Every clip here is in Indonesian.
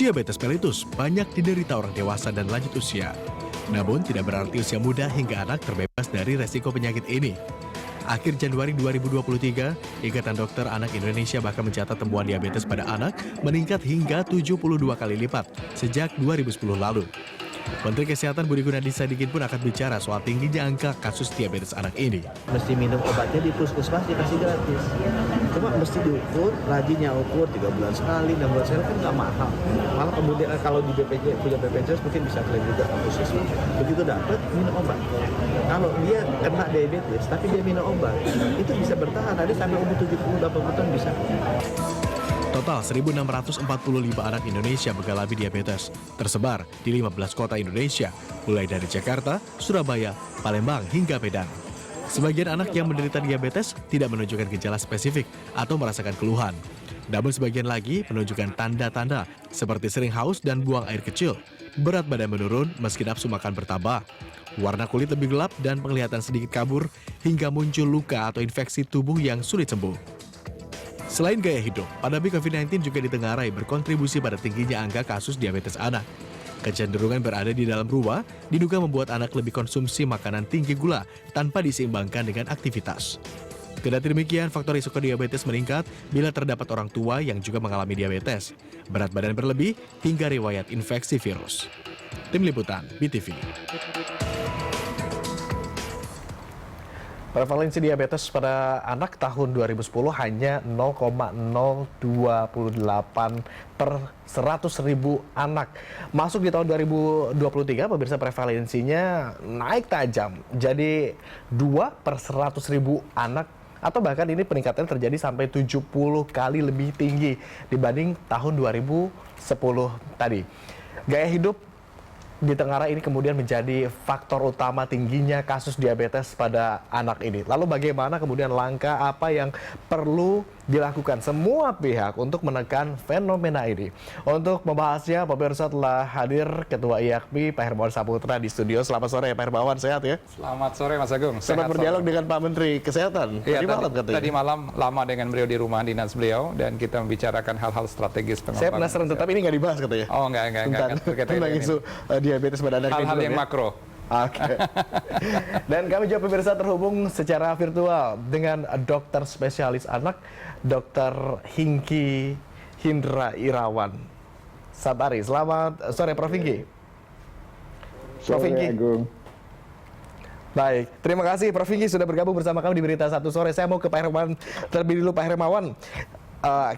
Diabetes mellitus banyak diderita orang dewasa dan lanjut usia. Namun tidak berarti usia muda hingga anak terbebas dari resiko penyakit ini. Akhir Januari 2023, Ikatan Dokter Anak Indonesia bahkan mencatat temuan diabetes pada anak meningkat hingga 72 kali lipat sejak 2010 lalu. Menteri Kesehatan Budi Gunadi Sadikin pun akan bicara soal tingginya angka kasus diabetes anak ini. Mesti minum obatnya di puskesmas dikasih gratis. Cuma mesti diukur, rajinnya ukur 3 bulan sekali, 6 bulan sekali kan nggak mahal. Malah kemudian kalau di BPJS punya BPJS mungkin bisa klaim juga ke puskesmas. Begitu dapat minum obat. Kalau dia kena diabetes tapi dia minum obat, itu bisa bertahan ada sampai umur 70-80 tahun bisa. Total 1.645 anak Indonesia mengalami diabetes, tersebar di 15 kota Indonesia, mulai dari Jakarta, Surabaya, Palembang, hingga Medan. Sebagian anak yang menderita diabetes tidak menunjukkan gejala spesifik atau merasakan keluhan. Namun sebagian lagi menunjukkan tanda-tanda seperti sering haus dan buang air kecil, berat badan menurun meski nafsu makan bertambah, warna kulit lebih gelap dan penglihatan sedikit kabur, hingga muncul luka atau infeksi tubuh yang sulit sembuh. Selain gaya hidup, pandemi COVID-19 juga ditengarai berkontribusi pada tingginya angka kasus diabetes anak. Kecenderungan berada di dalam rumah diduga membuat anak lebih konsumsi makanan tinggi gula tanpa diseimbangkan dengan aktivitas. Kendati demikian, faktor risiko diabetes meningkat bila terdapat orang tua yang juga mengalami diabetes, berat badan berlebih, hingga riwayat infeksi virus. Tim Liputan, BTV. Prevalensi diabetes pada anak tahun 2010 hanya 0,028 per 100.000 anak. Masuk di tahun 2023, pemirsa, prevalensinya naik tajam. Jadi 2 per 100.000 anak, atau bahkan ini peningkatannya terjadi sampai 70 kali lebih tinggi dibanding tahun 2010 tadi. Gaya hidup ditengarai ini kemudian menjadi faktor utama tingginya kasus diabetes pada anak ini. Lalu bagaimana kemudian langkah apa yang perlu dilakukan semua pihak untuk menekan fenomena ini? Untuk membahasnya, pemirsa, telah hadir Ketua IAKMI Pak Hermawan Saputra di studio. Selamat sore Pak Hermawan, sehat ya? Selamat sore Mas Agung. Sempat berdialog dengan Pak Menteri Kesehatan ya, tadi malam katanya. Tadi malam lama dengan beliau di rumah dinas beliau dan kita membicarakan hal-hal strategis pengembangan. Saya penasaran, tentang ini nggak dibahas katanya? Oh enggak. Tentang isu diabetes pada anak. Hal-hal yang makro. Oke. Dan kami juga pemirsa terhubung secara virtual dengan dokter spesialis anak, Dr. Hingki Hindra Irawan Satari. Selamat sore Prof. Hingki. Prof. Hingki. Baik, terima kasih Prof. Hingki sudah bergabung bersama kami di Berita Satu Sore. Saya mau ke Pak Hermawan terlebih dulu. Pak Hermawan,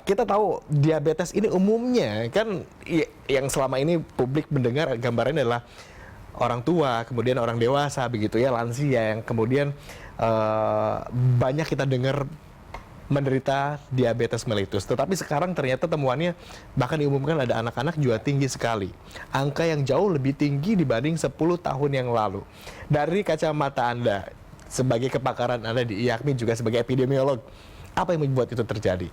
kita tahu diabetes ini umumnya kan yang selama ini publik mendengar gambarannya adalah orang tua, kemudian orang dewasa begitu ya, lansia yang kemudian banyak kita dengar menderita diabetes mellitus. Tetapi sekarang ternyata temuannya bahkan diumumkan ada anak-anak juga tinggi sekali. Angka yang jauh lebih tinggi dibanding 10 tahun yang lalu. Dari kacamata Anda, sebagai kepakaran Anda di IAKMI juga sebagai epidemiolog, apa yang membuat itu terjadi?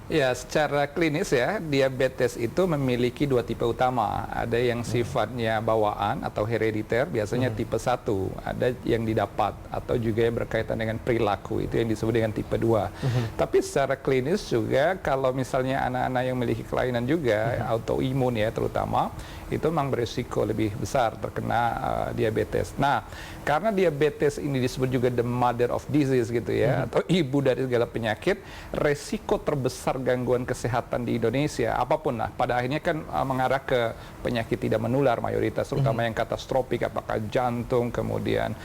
Ya, secara klinis ya, diabetes itu memiliki 2 tipe utama. Ada yang sifatnya bawaan atau herediter, biasanya tipe 1. Ada yang didapat atau juga yang berkaitan dengan perilaku, itu yang disebut dengan tipe 2. Tapi secara klinis juga, kalau misalnya anak-anak yang memiliki kelainan juga, autoimun ya terutama, itu memang berisiko lebih besar terkena diabetes. Nah, karena diabetes ini disebut juga the mother of disease gitu ya, atau ibu dari segala penyakit, resiko terbesar gangguan kesehatan di Indonesia, apapun lah, pada akhirnya kan mengarah ke penyakit tidak menular mayoritas, terutama yang katastropik, apakah jantung, kemudian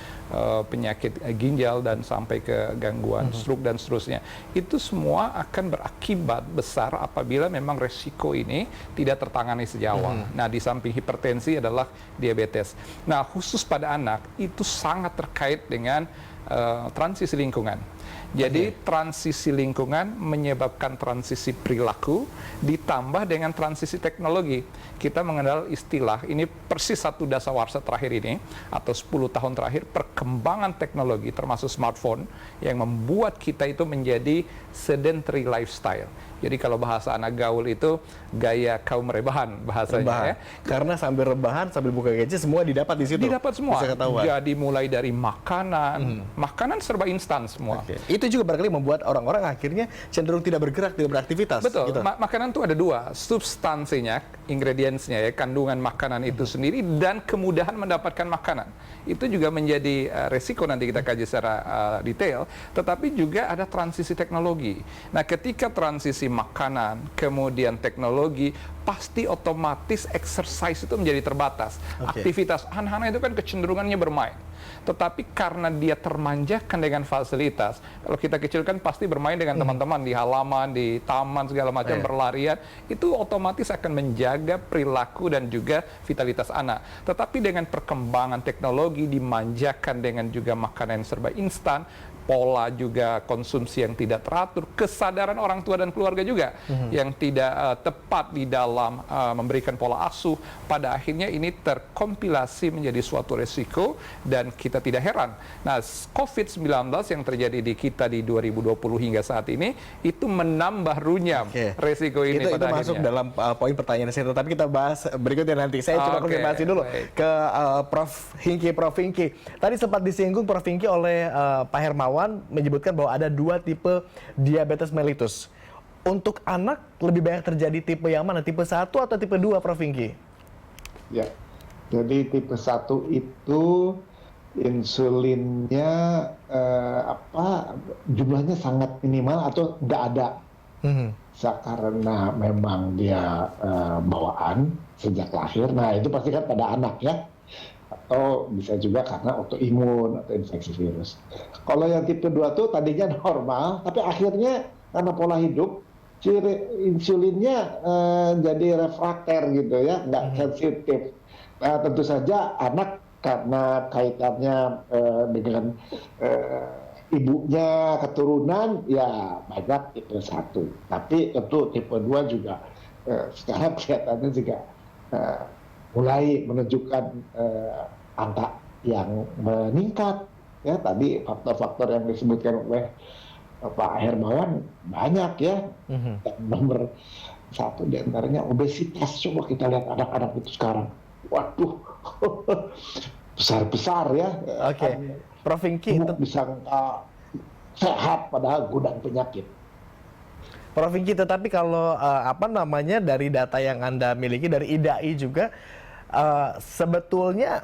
penyakit ginjal, dan sampai ke gangguan stroke dan seterusnya. Itu semua akan berakibat besar apabila memang resiko ini tidak tertangani sejak awal. Nah, di samping hipertensi adalah diabetes. Nah, khusus pada anak, itu sangat terkait dengan transisi lingkungan. Jadi transisi lingkungan menyebabkan transisi perilaku ditambah dengan transisi teknologi. Kita mengenal istilah, ini persis 1 dasawarsa terakhir ini, atau 10 tahun terakhir, perkembangan teknologi termasuk smartphone yang membuat kita itu menjadi sedentary lifestyle. Jadi kalau bahasa anak gaul itu gaya kaum rebahan bahasanya ya. Karena sambil rebahan, sambil buka gadget, semua didapat di situ. Didapat semua. Bisa ketahuan. Jadi mulai dari makanan, makanan serba instan semua. Itu juga barangkali membuat orang-orang akhirnya cenderung tidak bergerak, tidak beraktivitas. Betul. Gitu. Makanan itu ada dua, substansinya, ingredientsnya ya, kandungan makanan itu sendiri dan kemudahan mendapatkan makanan. Itu juga menjadi resiko nanti kita kaji secara detail. Tetapi juga ada transisi teknologi. Nah, ketika transisi makanan, kemudian teknologi, pasti otomatis exercise itu menjadi terbatas. Aktivitas anak-anak itu kan kecenderungannya bermain. Tetapi karena dia termanjakan dengan fasilitas, kalau kita kecil kan pasti bermain dengan teman-teman di halaman, di taman segala macam, berlarian, itu otomatis akan menjaga perilaku dan juga vitalitas anak. Tetapi dengan perkembangan teknologi dimanjakan dengan juga makanan yang serba instan, pola juga konsumsi yang tidak teratur, kesadaran orang tua dan keluarga juga yang tidak tepat di dalam memberikan pola asuh, pada akhirnya ini terkompilasi menjadi suatu resiko dan kita tidak heran. Nah, COVID-19 yang terjadi di kita di 2020 hingga saat ini itu menambah runyam resiko ini itu pada masuk akhirnya. dalam poin pertanyaan saya, tetapi kita bahas berikutnya nanti. Saya coba konfirmasi dulu ke Prof. Hingki. Tadi sempat disinggung Prof. Hingki oleh Pak Hermawan menyebutkan bahwa ada 2 tipe diabetes mellitus. Untuk anak lebih banyak terjadi tipe yang mana? Tipe 1 atau tipe 2, Prof. Hingki? Ya, jadi tipe 1 itu insulinnya jumlahnya sangat minimal atau nggak ada. Karena memang dia bawaan sejak lahir. Nah, itu pasti kan pada anak ya. Atau bisa juga karena autoimun atau infeksi virus. Kalau yang tipe 2 tuh tadinya normal, tapi akhirnya karena pola hidup, insulinnya jadi refrakter gitu ya, nggak sensitif. Nah, tentu saja anak karena kaitannya dengan ibunya keturunan, ya banyak tipe 1. Tapi tentu tipe 2 juga sekarang kelihatannya juga mulai menunjukkan angka yang meningkat. Ya, tadi faktor-faktor yang disebutkan oleh Pak Hermawan banyak ya. Dan nomor 1 diantaranya obesitas. Coba kita lihat anak-anak itu sekarang. Waduh, besar-besar ya. Prof. Hingki, bisa sehat padahal gudang penyakit. Prof. Hingki, tetapi kalau dari data yang Anda miliki dari IDAI juga, sebetulnya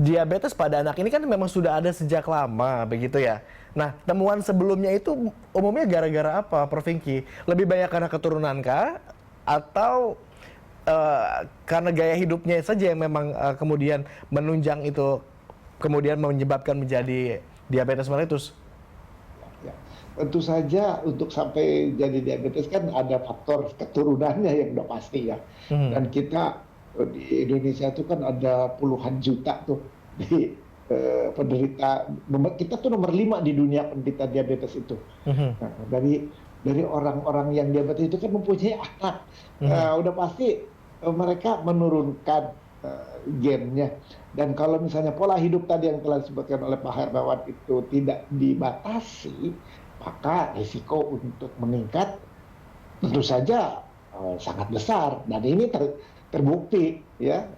diabetes pada anak ini kan memang sudah ada sejak lama, begitu ya. Nah, temuan sebelumnya itu umumnya gara-gara apa, Prof. Hingki? Lebih banyak karena keturunan kah? Atau karena gaya hidupnya saja yang memang kemudian menunjang itu, kemudian menyebabkan menjadi diabetes mellitus? Ya, tentu saja untuk sampai jadi diabetes kan ada faktor keturunannya yang udah pasti ya. Dan kita di Indonesia itu kan ada puluhan juta tuh di penderita. Kita tuh nomor 5 di dunia penderita diabetes itu. Nah, dari orang-orang yang diabetes itu kan mempunyai anak. Udah pasti mereka menurunkan gennya. Dan kalau misalnya pola hidup tadi yang telah disebutkan oleh Pak Hermawan itu tidak dibatasi, maka risiko untuk meningkat tentu saja sangat besar. Dan ini terbukti ya.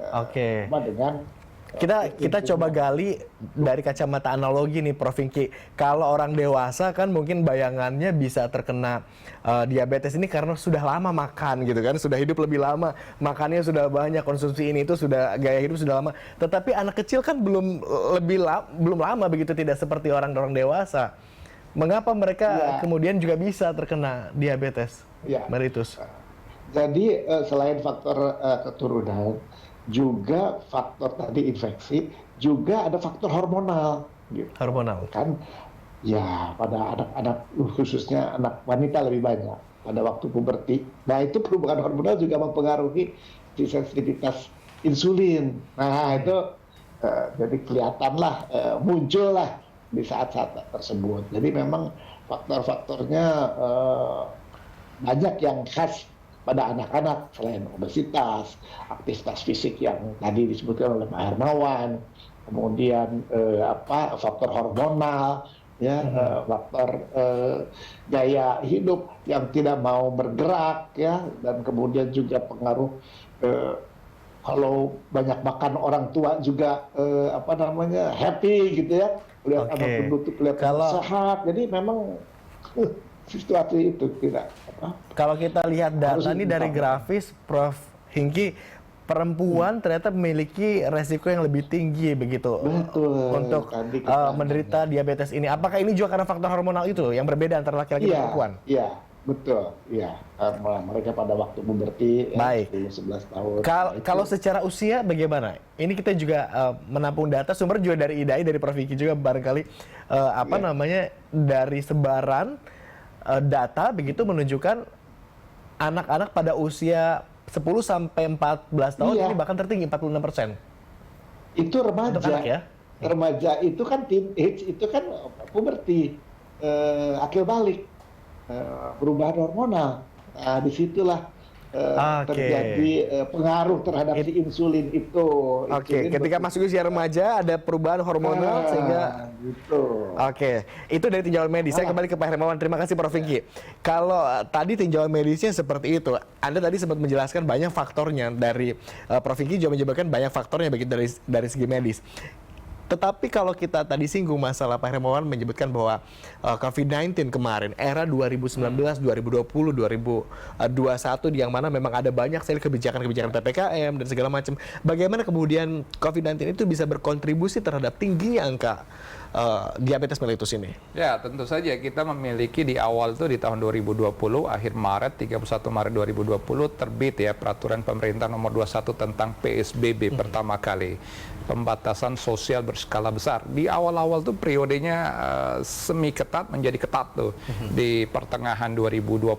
Dengan kita coba gali dari kacamata analogi nih, Prof. Hingki. Kalau orang dewasa kan mungkin bayangannya bisa terkena diabetes ini karena sudah lama makan gitu kan, sudah hidup lebih lama, makannya sudah banyak, konsumsi ini itu sudah, gaya hidup sudah lama. Tetapi anak kecil kan belum lama begitu, tidak seperti orang dewasa. Mengapa mereka kemudian juga bisa terkena diabetes mellitus? Jadi selain faktor keturunan, juga faktor tadi infeksi, juga ada faktor hormonal. Gitu. Hormonal. Kan, ya pada anak-anak, khususnya anak wanita lebih banyak pada waktu puberti. Nah, itu perubahan hormonal juga mempengaruhi sensitivitas insulin. Nah, itu jadi kelihatanlah, muncullah di saat-saat tersebut. Jadi memang faktor-faktornya banyak yang khas pada anak-anak, selain obesitas, aktivitas fisik yang tadi disebutkan oleh Pak Hermawan, kemudian faktor hormonal, ya, faktor gaya hidup yang tidak mau bergerak, ya, dan kemudian juga pengaruh kalau banyak makan orang tua juga happy gitu ya, lihat Oke. anak penduduk kelihatan sehat. Jadi memang situasi itu tidak Kalau kita lihat Harus data ini dari ditambah. grafis, Prof. Hingki, perempuan ternyata memiliki resiko yang lebih tinggi begitu Betul. untuk Tadi kita menderita diabetes ini. Apakah ini juga karena faktor hormonal itu yang berbeda antara laki-laki dan perempuan? Iya, betul. Iya, karena mereka pada waktu puberti Baik. 10-11 tahun. Kalau secara usia bagaimana? Ini kita juga menampung data, sumber juga dari IDAI, dari Prof. Vicky juga barangkali dari sebaran data begitu menunjukkan anak-anak pada usia 10 sampai 14 tahun Iya. ini bahkan tertinggi 46%. Itu remaja. Untuk anak ya? Remaja itu kan teenage, itu kan puberti, akil balik, perubahan hormonal. Nah, disitulah Oke. terjadi pengaruh terhadap si insulin itu. Oke, ketika masuk usia remaja ada perubahan hormonal sehingga gitu. Oke, itu dari tinjauan medis. Saya kembali ke Pak Hermawan. Terima kasih Prof. Vicky. Kalau tadi tinjauan medisnya seperti itu, Anda tadi sempat menjelaskan banyak faktornya dari Prof. Vicky juga menyebutkan banyak faktornya begitu dari segi medis. Tetapi kalau kita tadi singgung masalah Pak Hermawan menyebutkan bahwa COVID-19 kemarin, era 2019, 2020, 2021 yang mana memang ada banyak sekali kebijakan-kebijakan PPKM dan segala macam. Bagaimana kemudian COVID-19 itu bisa berkontribusi terhadap tingginya angka diabetes mellitus ini? Ya, tentu saja kita memiliki di awal itu di tahun 2020, akhir Maret, 31 Maret 2020 terbit ya peraturan pemerintah nomor 21 tentang PSBB pertama kali. Pembatasan sosial berskala besar. Di awal-awal tuh periodenya semi ketat menjadi ketat tuh di pertengahan 2020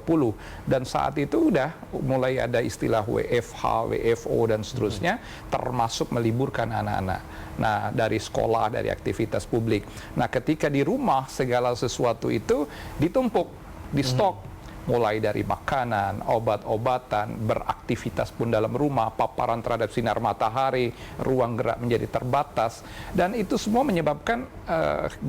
dan saat itu udah mulai ada istilah WFH, WFO dan seterusnya termasuk meliburkan anak-anak. Nah, dari sekolah, dari aktivitas publik. Nah, ketika di rumah segala sesuatu itu ditumpuk, di stok. Mulai dari makanan, obat-obatan, beraktivitas pun dalam rumah, paparan terhadap sinar matahari, ruang gerak menjadi terbatas, dan itu semua menyebabkan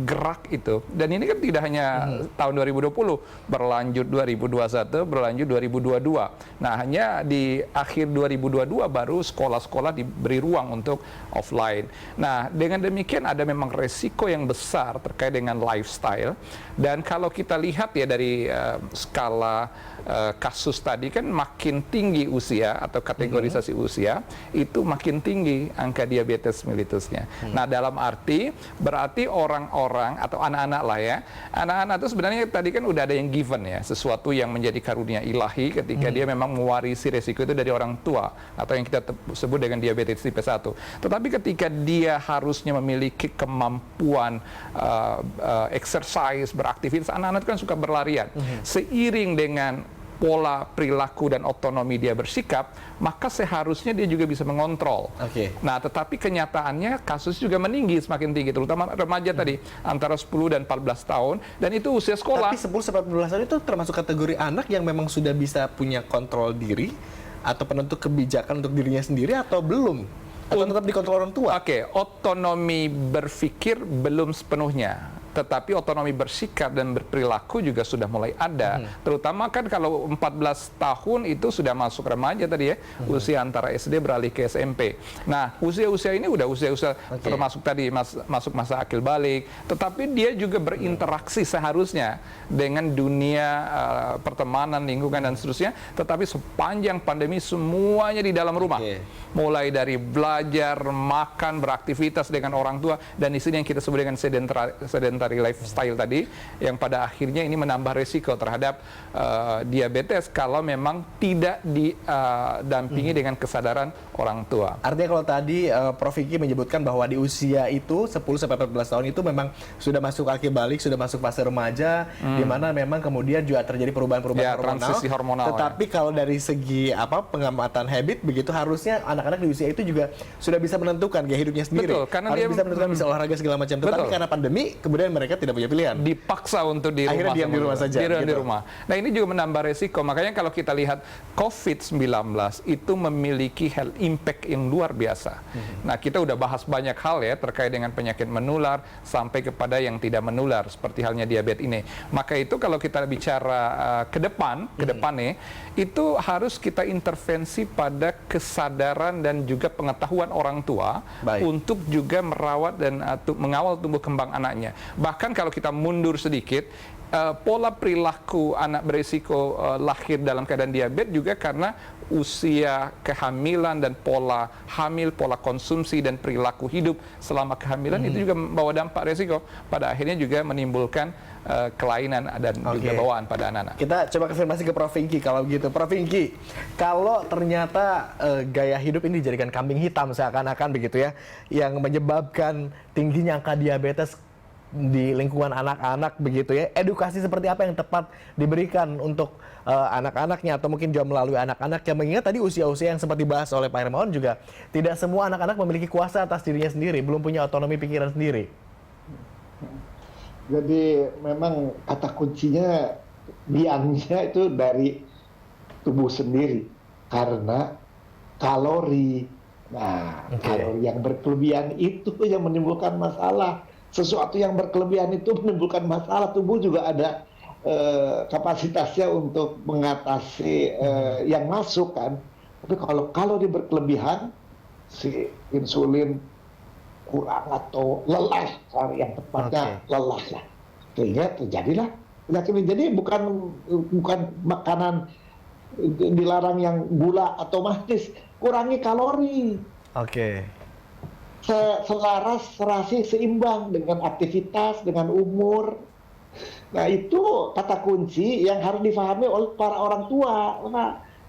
gerak itu. Dan ini kan tidak hanya tahun 2020, berlanjut 2021, berlanjut 2022. Nah, hanya di akhir 2022 baru sekolah-sekolah diberi ruang untuk offline. Nah, dengan demikian ada memang resiko yang besar terkait dengan lifestyle. Dan kalau kita lihat ya dari skala kasus tadi kan makin tinggi usia atau kategorisasi usia itu makin tinggi angka diabetes mellitusnya. Nah, dalam arti berarti orang-orang atau anak-anak lah ya, anak-anak itu sebenarnya tadi kan udah ada yang given ya, sesuatu yang menjadi karunia ilahi ketika dia memang mewarisi resiko itu dari orang tua atau yang kita sebut dengan diabetes tipe 1. Tetapi ketika dia harusnya memiliki kemampuan exercise, beraktivitas, anak-anak kan suka berlarian. Seiring dengan pola perilaku dan otonomi dia bersikap, maka seharusnya dia juga bisa mengontrol. Nah, tetapi kenyataannya kasus juga meninggi, semakin tinggi, terutama remaja tadi, antara 10 dan 14 tahun, dan itu usia sekolah. Tapi 10-14 tahun itu termasuk kategori anak yang memang sudah bisa punya kontrol diri atau penentu kebijakan untuk dirinya sendiri atau belum? Atau tetap dikontrol orang tua? Oke, otonomi berpikir belum sepenuhnya. Tetapi otonomi bersikap dan berperilaku juga sudah mulai ada. Terutama kan kalau 14 tahun itu sudah masuk remaja tadi ya, usia antara SD beralih ke SMP. Nah, usia-usia ini udah usia-usia termasuk tadi masuk masa akil balik. Tetapi dia juga berinteraksi seharusnya dengan dunia pertemanan, lingkungan dan seterusnya. Tetapi sepanjang pandemi semuanya di dalam rumah. Mulai dari belajar, makan, beraktivitas dengan orang tua, dan di sini yang kita sebut dengan sedentary lifestyle tadi, yang pada akhirnya ini menambah resiko terhadap diabetes kalau memang tidak didampingi dengan kesadaran orang tua. Artinya kalau tadi Prof. Vicky menyebutkan bahwa di usia itu 10-14 tahun itu memang sudah masuk akil balik, sudah masuk fase remaja, di mana memang kemudian juga terjadi perubahan-perubahan hormonal. Transisi hormonal. Tetapi kalau dari segi pengamatan habit begitu, harusnya anak-anak di usia itu juga sudah bisa menentukan gaya hidupnya sendiri. Betul, karena harus dia bisa menentukan bisa olahraga segala macam. Tetapi karena pandemi kemudian mereka tidak punya pilihan. Dipaksa untuk di rumah. Akhirnya diam di rumah saja, Di gitu. rumah. Nah ini juga menambah resiko. Makanya kalau kita lihat COVID-19 itu memiliki health impact yang luar biasa. Nah kita udah bahas banyak hal ya terkait dengan penyakit menular sampai kepada yang tidak menular seperti halnya diabetes ini. Maka itu kalau kita bicara ke depan nih, itu harus kita intervensi pada kesadaran dan juga pengetahuan orang tua untuk juga merawat dan mengawal tumbuh kembang anaknya. Bahkan kalau kita mundur sedikit, pola perilaku anak berisiko lahir dalam keadaan diabetes juga karena usia kehamilan dan pola hamil, pola konsumsi dan perilaku hidup selama kehamilan itu juga membawa dampak resiko. Pada akhirnya juga menimbulkan kelainan dan juga bawaan pada anak-anak. Kita coba konfirmasi ke Prof. Vinky kalau gitu. Prof. Vinky, kalau ternyata gaya hidup ini dijadikan kambing hitam seakan-akan begitu ya, yang menyebabkan tingginya angka diabetes di lingkungan anak-anak begitu ya, edukasi seperti apa yang tepat diberikan untuk anak-anaknya atau mungkin juga melalui anak-anak yang mengingat tadi usia-usia yang sempat dibahas oleh Pak Hermawan juga tidak semua anak-anak memiliki kuasa atas dirinya sendiri, belum punya otonomi pikiran sendiri. Jadi memang kata kuncinya biangnya itu dari tubuh sendiri karena kalori. Nah, kalori yang berkelebihan itu yang menimbulkan masalah. Sesuatu yang berkelebihan itu menimbulkan masalah. Tubuh juga ada kapasitasnya untuk mengatasi yang masuk kan. Tapi kalau kalori berkelebihan, si insulin kurang atau lelah, yang tepatnya lelah lah, sehingga terjadilah penyakit ini. Jadi bukan makanan dilarang yang gula atau manis, kurangi kalori. Selaras, serasi, seimbang dengan aktivitas, dengan umur. Nah itu kata kunci yang harus difahami oleh para orang tua. Karena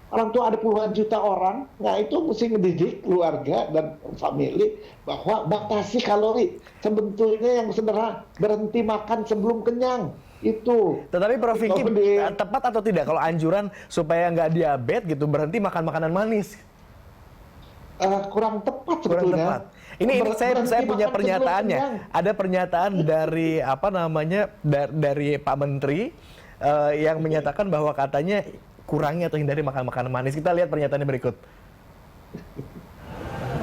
orang tua ada puluhan juta orang, nah itu mesti mendidik keluarga dan famili bahwa batasi kalori. Sebetulnya yang sederhana, berhenti makan sebelum kenyang. Itu. Tetapi Prof. Vinky, tepat atau tidak kalau anjuran supaya nggak diabetes gitu, berhenti makan makanan manis? Kurang tepat sebetulnya. Ini saya punya pernyataannya. Ada pernyataan dari dari Pak Menteri yang menyatakan bahwa katanya kurangi atau hindari makan makanan manis. Kita lihat pernyataannya berikut.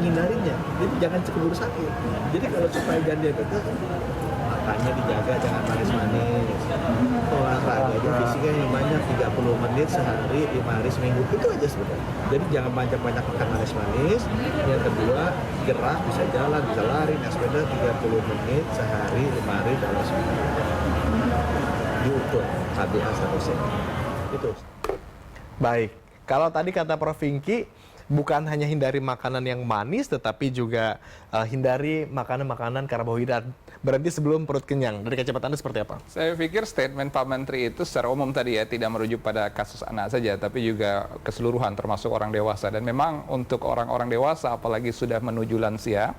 Hindarinya, jadi jangan keburu sakit. Jadi kalau supaya jangan diabetes, makannya dijaga, jangan manis-manis. Olahraga, fisiknya yang banyak 30 menit sehari, 5 hari seminggu, itu aja sebenarnya. Jadi jangan banyak-banyak makan manis-manis. Yang kedua, gerak, bisa jalan, bisa lari, naik sepeda 30 menit sehari, 5 hari dalam seminggu. Diukur HbA1c. Itu. Baik, kalau tadi kata Prof. Vinky, bukan hanya hindari makanan yang manis, tetapi juga hindari makanan-makanan karbohidrat. Berhenti sebelum perut kenyang. Dari kacamata Anda seperti apa? Saya pikir statement Pak Menteri itu secara umum tadi ya, tidak merujuk pada kasus anak saja, tapi juga keseluruhan termasuk orang dewasa. Dan memang untuk orang-orang dewasa, apalagi sudah menuju lansia,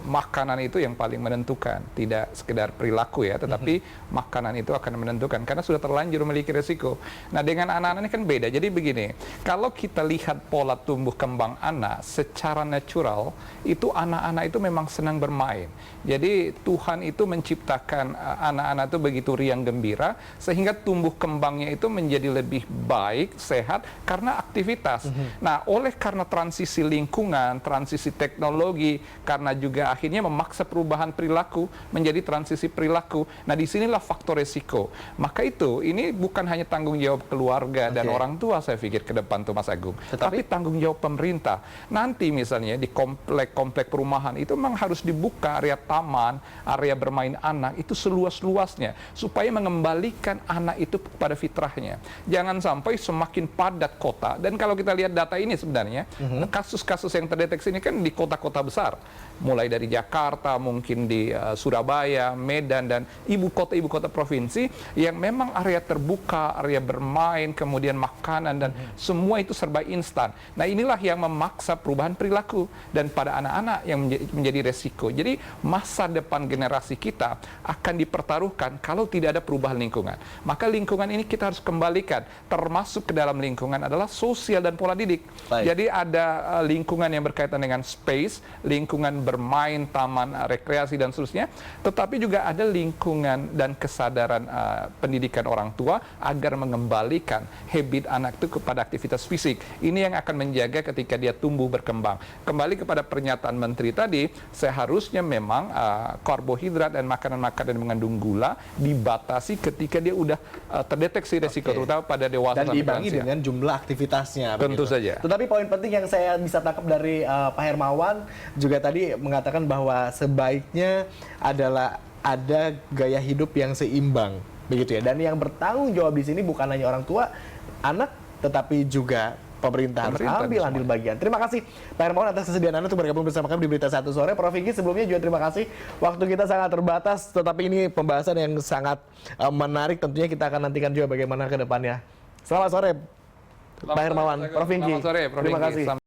makanan itu yang paling menentukan. Tidak sekedar perilaku ya, tetapi makanan itu akan menentukan. Karena sudah terlanjur memiliki resiko. Nah dengan anak-anak ini kan beda. Jadi begini, kalau kita lihat pola tumbuh kembang anak secara natural, itu anak-anak itu memang senang bermain. Jadi Tuhan itu menciptakan anak-anak itu begitu riang gembira sehingga tumbuh kembangnya itu menjadi lebih baik, sehat karena aktivitas. Nah, oleh karena transisi lingkungan, transisi teknologi, karena juga akhirnya memaksa perubahan perilaku menjadi transisi perilaku. Nah, disinilah faktor resiko. Maka itu, ini bukan hanya tanggung jawab keluarga dan orang tua saya pikir ke depan tuh Mas Agung, tapi tanggung jawab pemerintah. Nanti misalnya di komplek perumahan itu memang harus dibuka area taman, area bermain anak itu seluas-luasnya supaya mengembalikan anak itu kepada fitrahnya. Jangan sampai semakin padat kota, dan kalau kita lihat data ini sebenarnya kasus-kasus yang terdeteksi ini kan di kota-kota besar, mulai dari Jakarta, mungkin di Surabaya, Medan, dan ibu kota provinsi yang memang area terbuka, area bermain, kemudian makanan dan semua itu serba instan. Nah, inilah yang memaksa perubahan perilaku dan pada anak-anak yang menjadi resiko. Jadi masa depan generasi kita akan dipertaruhkan kalau tidak ada perubahan lingkungan. Maka lingkungan ini kita harus kembalikan, termasuk ke dalam lingkungan adalah sosial dan pola didik. Baik. Jadi ada lingkungan yang berkaitan dengan space, lingkungan bermain, taman, rekreasi dan seterusnya, tetapi juga ada lingkungan dan kesadaran pendidikan orang tua agar mengembalikan habit anak itu kepada aktivitas fisik. Ini yang akan menjaga ketika dia tumbuh berkembang. Kembali kepada pernyataan Menteri tadi, seharusnya memang karbohidrat dan makanan-makanan yang mengandung gula dibatasi ketika dia udah terdeteksi resiko, terutama pada dewasa dan sampai diimbangi lansia. dengan jumlah aktivitasnya. Tentu begitu. saja. Tetapi poin penting yang saya bisa tangkap dari Pak Hermawan juga tadi mengatakan bahwa sebaiknya adalah ada gaya hidup yang seimbang, begitu ya. Dan yang bertanggung jawab di sini bukan hanya orang tua, anak, tetapi juga pemerintah harus ambil andil bagian. Terima kasih Pak Hermawan atas kesediaan Anda untuk bergabung bersama kami di Berita Satu Sore. Prof. Vicky sebelumnya juga terima kasih. Waktu kita sangat terbatas, tetapi ini pembahasan yang sangat menarik. Tentunya kita akan nantikan juga bagaimana ke depannya. Selamat sore Pak Hermawan, Prof. Vicky. Selamat sore, Prof. Terima Vicky. kasih.